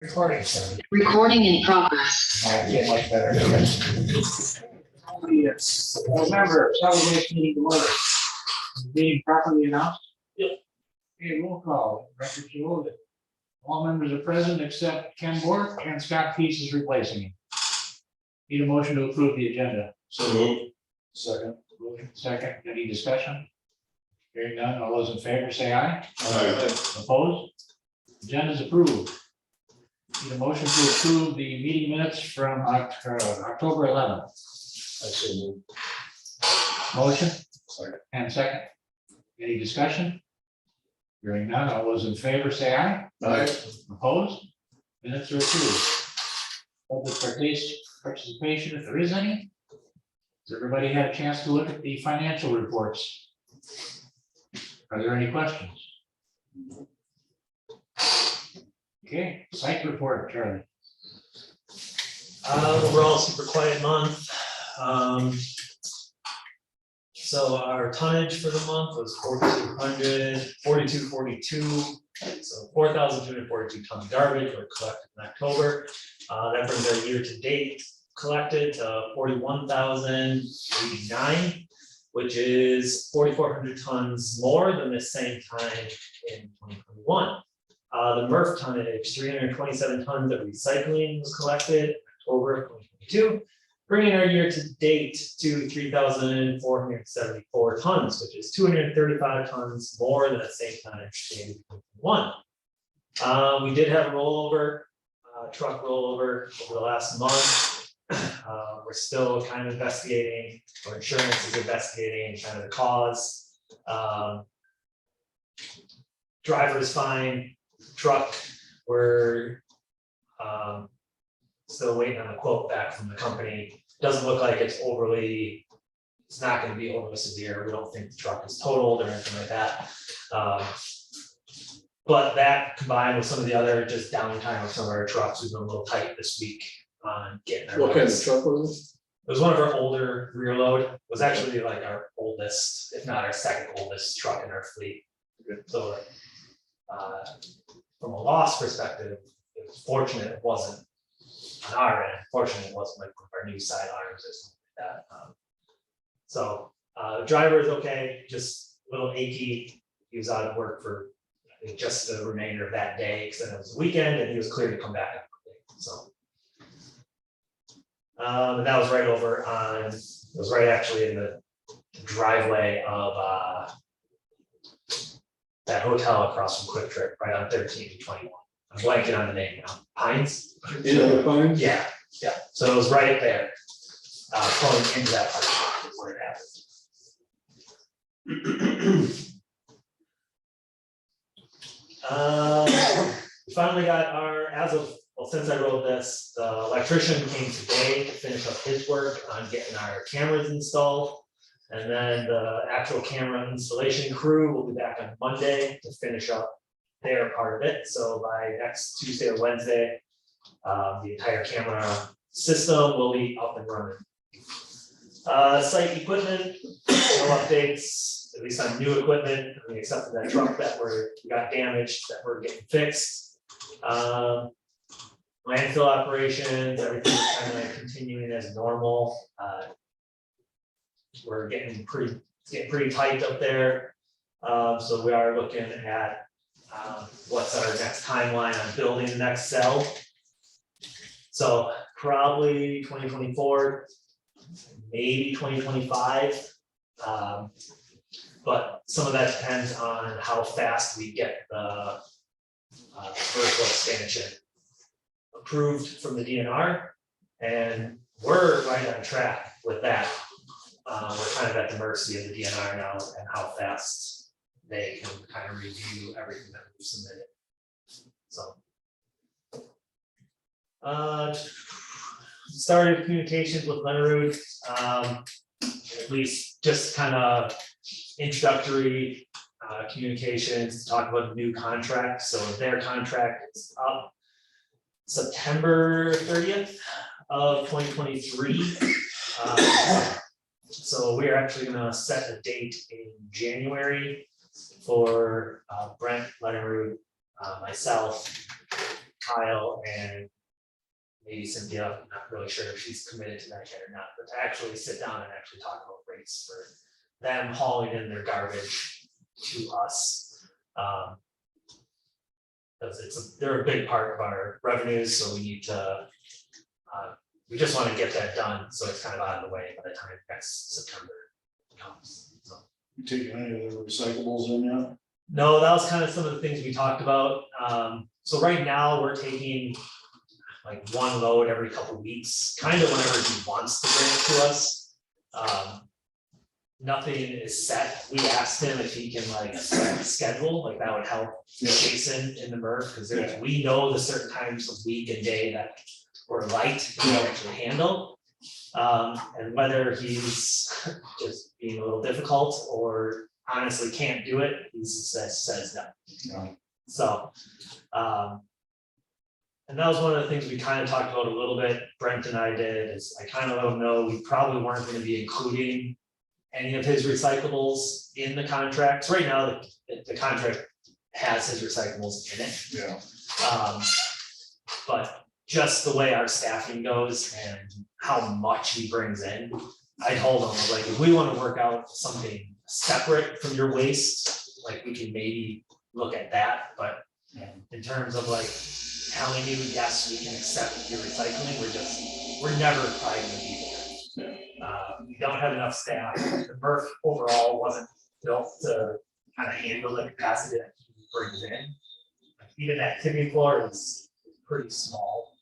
Recording started. Recording in progress. Yeah, much better. Yes. Remember, solid waste meeting to order. Being properly announced? Yep. Okay, roll call, record to load it. All members are present except Ken Bork and Scott Pease is replacing him. Need a motion to approve the agenda. So moved. Second. Second, any discussion? Hearing none, all those in favor say aye. Aye. Opposed? Agenda is approved. Need a motion to approve the meeting minutes from October 11th. I so moved. Motion Second. and second. Any discussion? Hearing none, all those in favor say aye. Aye. Opposed? Minutes are approved. Public participation, if there is any. Has everybody had a chance to look at the financial reports? Are there any questions? Okay, site report, Charlie. Overall, super quiet month. So our tonnage for the month was 4242, so 4,242 tons of garbage were collected in October. That brings our year to date collected to 41,089, which is 4,400 tons more than the same time in 2021. The MRF tonnage, 327 tons of recycling was collected in October of 2022, bringing our year to date to 3,474 tons, which is 235 tons more than the same time in 2021. We did have a rollover, truck rollover over the last month. We're still kind of investigating, or insurance is investigating kind of the cause. Driver is fine. Truck, we're still waiting on a quote back from the company. Doesn't look like it's not going to be overly severe. We don't think the truck is totaled or anything like that. But that combined with some of the other just downtime of some of our trucks, we've been a little tight this week on getting our. What kind of truck was It was one of our older rear load. It was actually like our oldest, if not our second oldest truck in our fleet. Okay. So from a loss perspective, it was fortunate it wasn't on our end. Fortunately, it wasn't like one of our new side arms or something like that. The driver is okay, just a little achy. He was out of work for I think just the remainder of that day because then it was a weekend and he was clear to come back on Monday. So. And that was right over on, it was right actually in the driveway of that hotel across from Quick Trip, right on 13 to 21. I'm blanking on the name now. Pines? it? Pines? Yeah. So it was right there, pulling into that parking lot is where it happened. We finally got our, since I wrote this, the electrician came today to finish up his work on getting our cameras installed. And then the actual camera installation crew will be back on Monday to finish up their part of it. So by next Tuesday or Wednesday, the entire camera system will be up and running. Site equipment, no updates, at least on new equipment, I mean, except for that truck that got damaged, that we're getting fixed. Landfill operations, everything's kind of continuing as normal. We're getting pretty tight up there. So we are looking at what's our next timeline on building the next cell. So probably 2024, maybe 2025. But some of that depends on how fast we get the vertical expansion approved from the DNR, and we're right on track with that. We're kind of at the mercy of the DNR now and how fast they can kind of review everything that we've submitted. So started communications with Leonard, at least just kind of introductory communications to talk about the new contract. So their contract is up September 30th of 2023. So we're actually going to set a date in January for Brent, Leonard, myself Kyle and maybe Cynthia, I'm not really sure if she's committed to that yet or not, but to actually sit down and actually talk about rates for them hauling in their garbage to us. Because they're a big part of our revenues, so we need to, we just want to get that done, so it's kind of out of the way by the time next September comes, so. You taking any of the recyclables in yet? No, that was kind of some of the things we talked about. So right now, we're taking like one load every couple weeks, kind of whenever he wants to bring it to us. Nothing is set. We asked him if he can like set a schedule, like that would help Yeah. Jason in the MRF, because Yeah. we know the certain times of week and day that we're light to actually handle. And whether he's just being a little difficult or honestly can't do it, he says no. No. So, and that was one of the things we kind of talked about a little bit, Brent and I did, is I kind of let him know we probably weren't gonna be including any of his recyclables in the contracts. Right now, the contract has his recyclables in it. Yeah. But just the way our staffing goes and how much he brings in, I told him, like, if we want to work out something separate from your waste, like we can maybe look at that, but in terms of like telling you, yes, we can accept your recycling, we're never probably gonna be there. We don't have enough staff. The MRF overall wasn't built to kind of handle the capacity that he brings in. Like, even that tipping floor is pretty small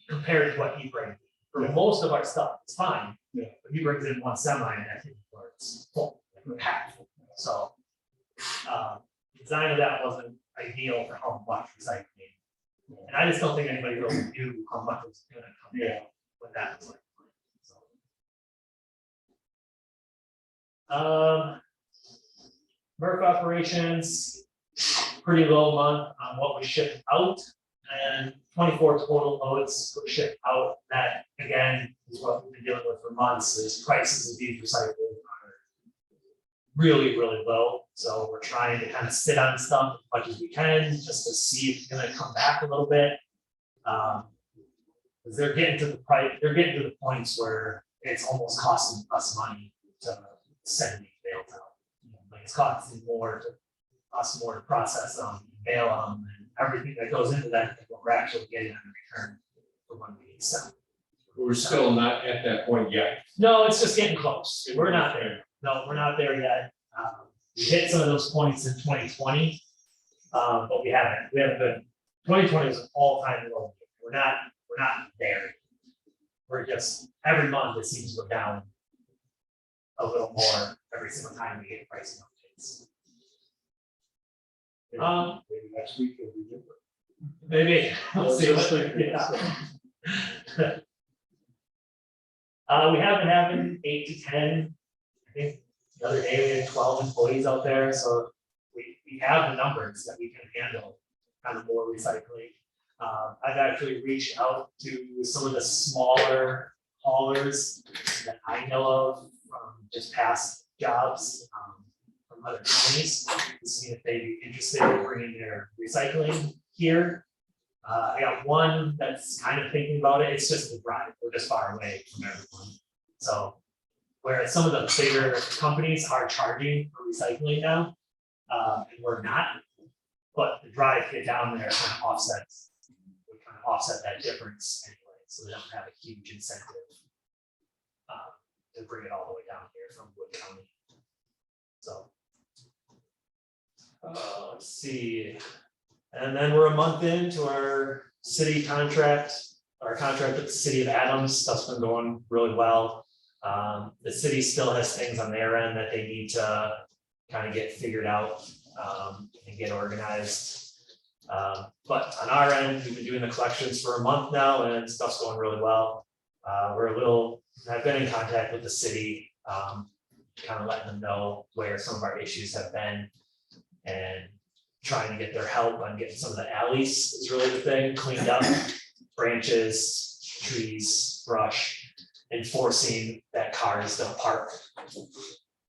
compared to what he brings. For most of our stuff, it's fine. Yeah. But he brings in one semi and that tipping floor is full, like packed. So design of that wasn't ideal for how much recycling. And I just don't think anybody really knew how much was gonna come in when that was like. MRF operations, pretty low month on what we shipped out, and 24 total loads were shipped out. That again is what we've been dealing with for months, is prices of these recyclables are really, really low. So we're trying to kind of sit on stuff as much as we can, just to see if it's gonna come back a little bit. Because they're getting to the points where it's almost costing us money to send these bales out. Like it's costing more to process them, bail them, and everything that goes into that, what we're actually getting in return for when we sell. We're still not at that point yet. No, it's just getting close. We're not there. No, we're not there yet. We hit some of those points in 2020, but we haven't been. 2020 was an all-time low. We're not there. We're just every month it seems to go down a little more every single time we get pricing updates. Maybe next week it'll be different. Maybe we'll see. Yeah. We have been having 8 to 10. I think the other day we had 12 employees out there, so we have the numbers that we can handle kind of more recycling. I've actually reached out to some of the smaller haulers that I know of from just past jobs from other counties to see if they'd be interested in bringing their recycling here. I got one that's kind of thinking about it. It's just the drive. We're just far away from everyone. So whereas some of the bigger companies are charging for recycling now, and we're not, but the drive to get down there kind of offsets. We kind of offset that difference anyway, so they don't have a huge incentive to bring it all the way down here from Wood County. So let's see. And then we're a month into our city contract, our contract with the city of Adams. Stuff's been going really well. The city still has things on their end that they need to kind of get figured out and get organized. But on our end, we've been doing the collections for a month now and stuff's going really well. I've been in contact with the city, kind of letting them know where some of our issues have been and trying to get their help on getting some of the alleys is really the thing cleaned up, branches, trees, brush, enforcing that cars don't park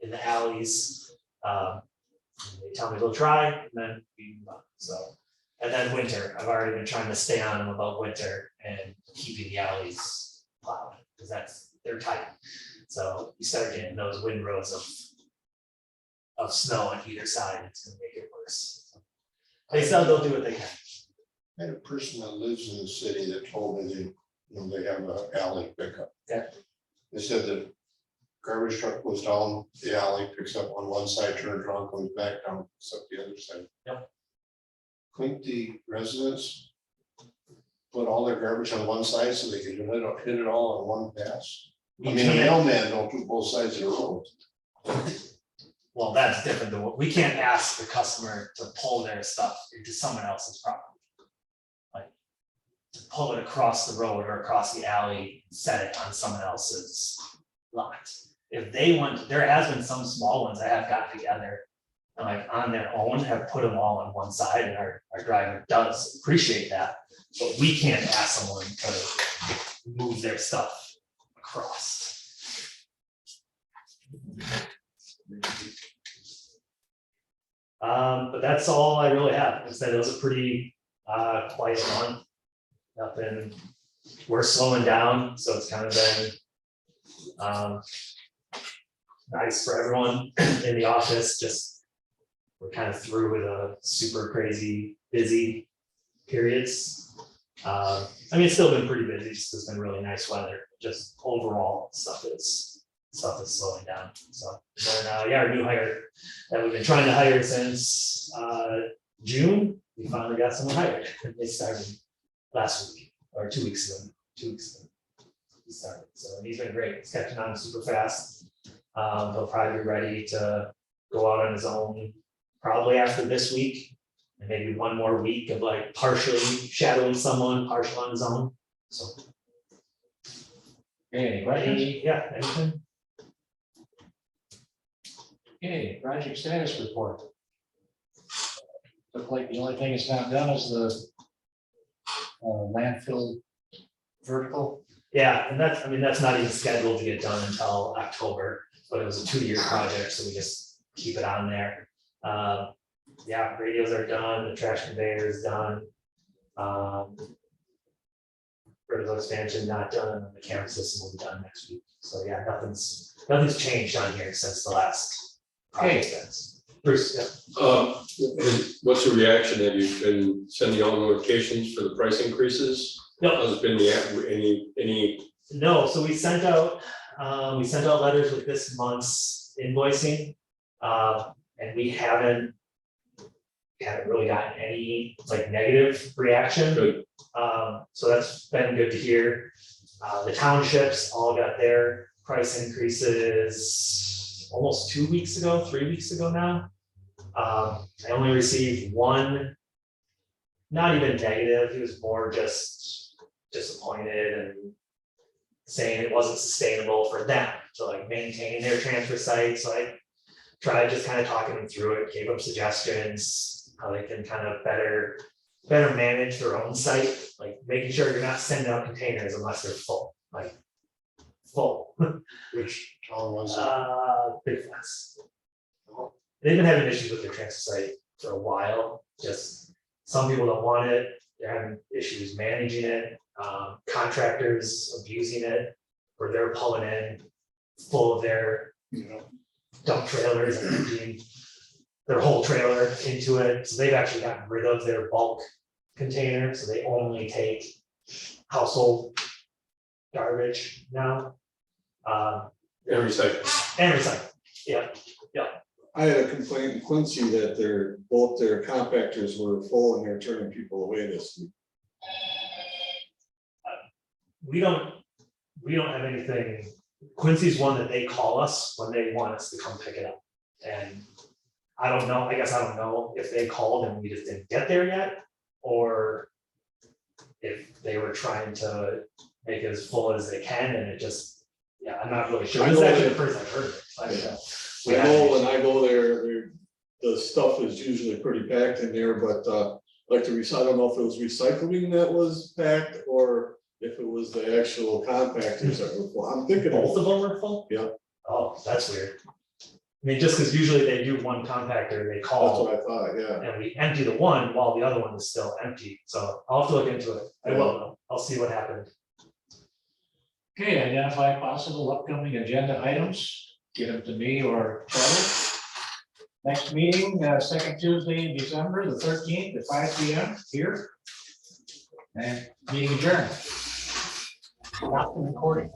in the alleys. They tell me they'll try, and then we move on. So And then winter, I've already been trying to stay on them about winter and keeping the alleys plowed, because they're tight. So you start getting those windrows of snow on either side, it's gonna make it worse. They said they'll do what they can. I had a person that lives in the city that told me they have an alley pickup. Yeah. They said that garbage truck goes down the alley, picks up on one side, turns around, comes back down, picks up the other side. Yep. Couldn't the residents put all their garbage on one side so they could hit it all on one pass? I We mean, a can't- mailman don't do both sides of the road. Well, that's different than what, we can't ask the customer to pull their stuff into someone else's property. Like, to pull it across the road or across the alley, set it on someone else's lot. If they want, there has been some small ones that have got together, and like on their own have put them all on one side, and our driver does appreciate that. But we can't ask someone to move their stuff across. But that's all I really have. Instead, it was a pretty quiet month. Nothing, we're slowing down, so it's kind of been nice for everyone in the office. Just we're kind of through with a super crazy busy periods. I mean, it's still been pretty busy, just it's been really nice weather. Just overall stuff is slowing down. So then, yeah, our new hire that we've been trying to hire since June, we finally got someone hired. They started last week or 2 weeks ago. 2 weeks ago. He started, so he's been great. He's catching on super fast. He'll probably be ready to go out on his own probably after this week, and maybe one more week of like partially shadowing someone, partial on his own. So, Okay, questions? yeah, anything? Okay, project status report. Look like the only thing that's not done is the landfill vertical. Yeah, and that's, I mean, that's not even scheduled to get done until October, but it was a 2-year project, so we just keep it on there. Yeah, radios are done, the trash conveyor is done. Vertical expansion not done, and the camera system will be done next week. So yeah, nothing's changed on here since the last project. Bruce, yeah. What's the reaction? Have you been sending out notifications for the price increases? No. Has been any, No, so we sent out letters with this month's invoicing. And we haven't really gotten any like negative reaction. Good. So that's been good to hear. The townships all got their price increases almost 2 weeks ago, 3 weeks ago now. I only received one, not even negative, he was more just disappointed and saying it wasn't sustainable for them to like maintain their transfer site. So I tried just kind of talking them through it, gave them suggestions, how they can kind of better manage their own site, like making sure you're not sending out containers unless they're full, like full. Which town was it? Big Flats. They've been having issues with their transfer site for a while, just some people don't want it, they're having issues managing it, contractors abusing it, where they're pulling in full of their dump trailers and emptying their whole trailer into it. So they've actually gotten rid of their bulk container, so they only take household garbage now. and recycling? And recycle, yeah. I had a complaint in Quincy that both their compactors were full and they're turning people away this week. We don't have anything. Quincy's one that they call us when they want us to come pick it up. And I don't know, I guess I don't know if they called and we just didn't get there yet, or if they were trying to make it as full as they can and it just, yeah, I'm not really sure. I This is know actually that- the first I've heard of it. I don't know. I know when I go there, the stuff is usually pretty packed in there, but like I don't know if it was recycling that was packed or if it was the actual compactors that were full. I'm thinking Both of, of them are full? Yeah. Oh, that's weird. mean, just because usually they do one compactor, they That's call, what I thought, yeah. and we empty the one while the other one is still empty, so I'll have to look into it. I will, know. I'll see what happened. Okay, identify possible upcoming agenda items, get them to me or Charlie. Next meeting, second Tuesday in December, the 13th at 5 p.m. here. And meeting adjourned. Stop the recording.